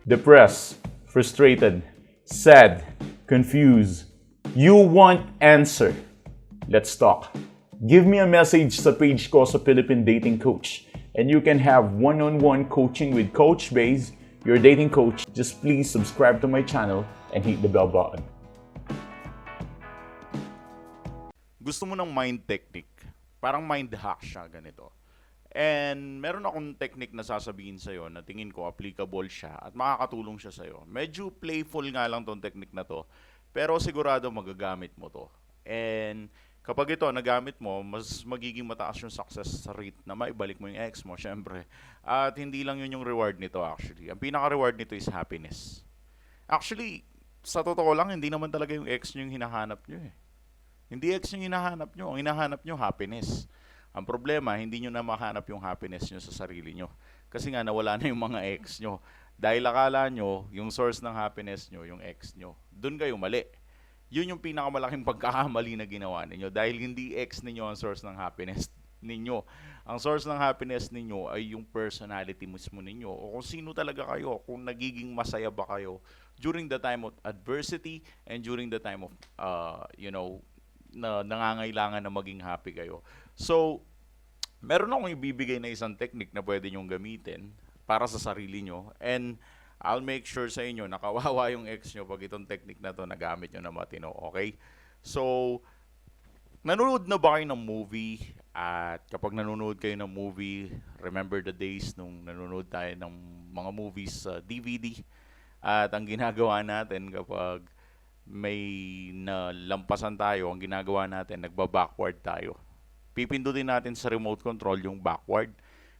depressed, frustrated, sad, confused. You want answer. Let's talk. Give me a message sa page ko sa Philippine Dating Coach and you can have one-on-one coaching with Coach Baze, your dating coach. Just please subscribe to my channel and hit the bell button. Gusto mo ng mind technique? Parang mind hack siya, ganito. And meron akong technique na sasabihin sa'yo na tingin ko applicable siya at makakatulong siya sa'yo. Medyo playful nga lang tong technique na to, pero sigurado magagamit mo to. And kapag ito nagamit mo, mas magiging mataas yung success rate na maibalik mo yung ex mo, syempre. At hindi lang yun yung reward nito actually. Ang pinaka-reward nito is happiness. Actually, sa totoo lang, hindi naman talaga yung ex nyo yung hinahanap nyo eh. Hindi ex yung hinahanap nyo. Ang hinahanap nyo, happiness. Ang problema, hindi nyo na mahanap yung happiness nyo sa sarili nyo. Kasi nga, nawala na yung mga ex nyo. Dahil akala nyo, yung source ng happiness nyo, yung ex nyo. Doon kayo mali. Yun yung pinakamalaking pagkakamali na ginawa ninyo. Dahil hindi ex ninyo ang source ng happiness ninyo. Ang source ng happiness ninyo ay yung personality mismo ninyo. O kung sino talaga kayo. Kung nagiging masaya ba kayo during the time of adversity and during the time of, na nangangailangan na maging happy kayo. So, meron akong ibibigay na isang technique na pwede nyong gamitin para sa sarili nyo. And I'll make sure sa inyo na kawawa yung ex nyo pag itong technique na to nagamit nyo na matino. Okay? So, nanonood na ba kayo ng movie? At kapag nanonood kayo ng movie, remember the days nung nanonood tayo ng mga movies sa DVD. At ang ginagawa natin kapag may nalampasan tayo, ang ginagawa natin, nagba-backward tayo. Pipindutin natin sa remote control yung backward.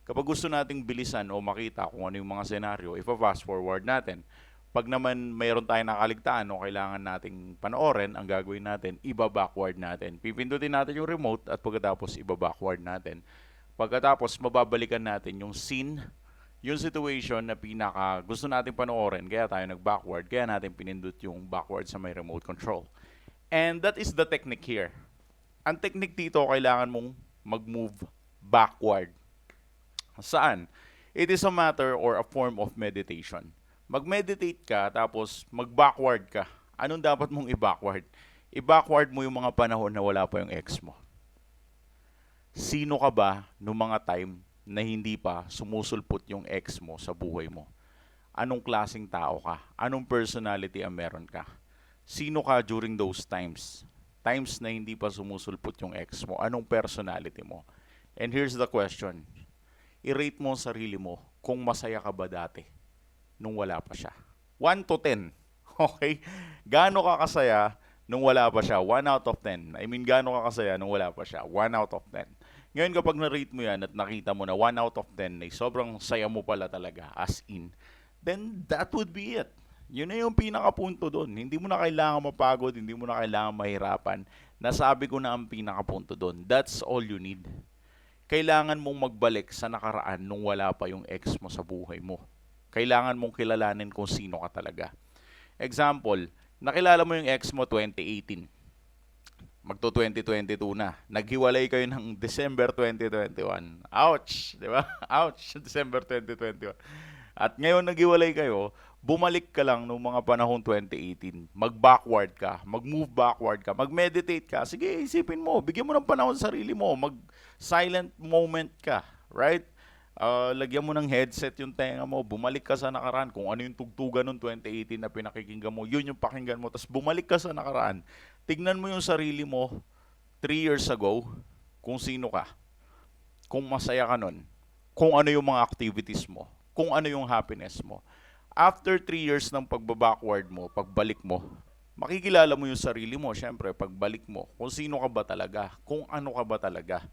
Kapag gusto nating bilisan o makita kung ano yung mga senaryo, ipa-fast forward natin. Pag naman mayroon tayong nakaligtaan o kailangan nating panoorin, ang gagawin natin, iba-backward natin. Pipindutin natin yung remote at pagkatapos iba-backward natin. Pagkatapos mababalikan natin yung scene, yung situation na pinaka gusto nating panoorin, kaya tayo nag-backward, kaya natin pinindot yung backward sa may remote control. And that is the technique here. Ang technique dito, kailangan mong mag-move backward. Saan? It is a matter or a form of meditation. Mag-meditate ka, tapos mag-backward ka. Anong dapat mong i-backward? I-backward mo yung mga panahon na wala pa yung ex mo. Sino ka ba noong mga time na hindi pa sumusulpot yung ex mo sa buhay mo? Anong klaseng tao ka? Anong personality ang meron ka? Sino ka during those times? Times na hindi pa sumusulpot yung ex mo. Anong personality mo? And here's the question. I-rate mo ang sarili mo kung masaya ka ba dati nung wala pa siya. 1 to 10. Okay? Gaano ka kasaya nung wala pa siya? 1 out of 10. I mean, gaano ka kasaya nung wala pa siya? 1 out of 10. Ngayon, kapag na-rate mo yan at nakita mo na 1 out of 10 ay sobrang saya mo pala talaga, as in, then that would be it. Yun na yung pinakapunto doon. Hindi mo na kailangan mapagod, hindi mo na kailangan mahirapan. Nasabi ko na ang pinakapunto doon. That's all you need. Kailangan mong magbalik sa nakaraan nung wala pa yung ex mo sa buhay mo. Kailangan mong kilalanin kung sino ka talaga. Example, nakilala mo yung ex mo 2018. Magto 2022 na. Naghiwalay kayo ng December 2021. Ouch! Di ba? Ouch! December 2021. At ngayon naghiwalay kayo, bumalik ka lang noong mga panahong 2018. Mag-backward ka, mag-move backward ka, mag-meditate ka. Sige, isipin mo, bigyan mo ng panahon sa sarili mo, mag-silent moment ka, right? Lagyan mo ng headset yung tenga mo, bumalik ka sa nakaraan. Kung ano yung tugtugan noong 2018 na pinakikinggan mo, yun yung pakinggan mo. Tapos bumalik ka sa nakaraan. Tignan mo yung sarili mo 3 years ago, kung sino ka, kung masaya ka nun, kung ano yung mga activities mo, kung ano yung happiness mo. After 3 years ng pagbabackward mo, pagbalik mo, makikilala mo yung sarili mo, syempre, pagbalik mo, kung sino ka ba talaga, kung ano ka ba talaga.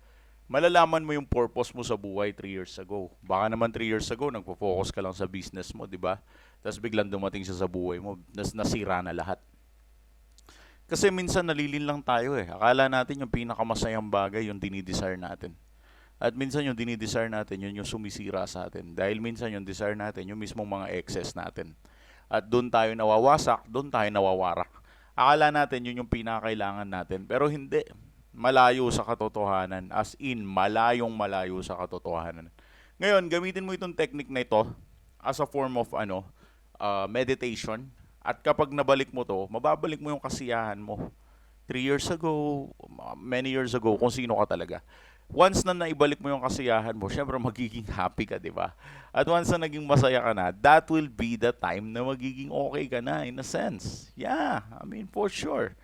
Malalaman mo yung purpose mo sa buhay 3 years ago. Baka naman 3 years ago, nagpo-focus ka lang sa business mo, di ba? Tapos biglang dumating siya sa buhay mo, nasira na lahat. Kasi minsan nalilin lang tayo eh. Akala natin yung pinakamasayang bagay, yung dinidesire natin. At minsan yung dinidesire natin, yun yung sumisira sa atin. Dahil minsan yung desire natin, yung mismong mga excess natin. At doon tayo nawawasak, doon tayo nawawarak. Akala natin yun yung pinakailangan natin. Pero hindi. Malayo sa katotohanan. As in, malayong malayo sa katotohanan. Ngayon, gamitin mo itong technique na ito as a form of meditation. At kapag nabalik mo to, mababalik mo yung kasiyahan mo. 3 years ago, many years ago, kung sino ka talaga. Once na naibalik mo yung kasiyahan mo, syempre magiging happy ka, di ba? At once na naging masaya ka na, that will be the time na magiging okay ka na, in a sense. Yeah, I mean, for sure.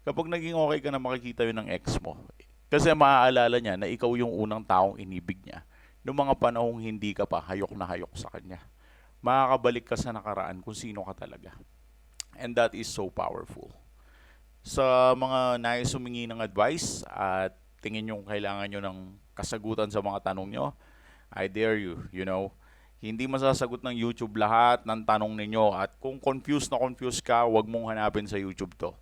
Kapag naging okay ka na, makikita yun ng ex mo. Kasi maaalala niya na ikaw yung unang taong inibig niya noong mga panahong hindi ka pa hayok na hayok sa kanya. Makakabalik ka sa nakaraan kung sino ka talaga. And that is so powerful. Sa mga nais humingi ng advice at tingin yung kailangan nyo ng kasagutan sa mga tanong nyo, I dare you, hindi masasagot ng YouTube lahat ng tanong ninyo. At kung confused ka, wag mong hanapin sa YouTube to.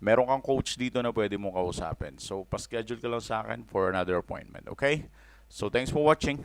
Meron kang coach dito na pwede mong kausapin. So, pa-schedule ka lang sa akin for another appointment, okay? So, thanks for watching.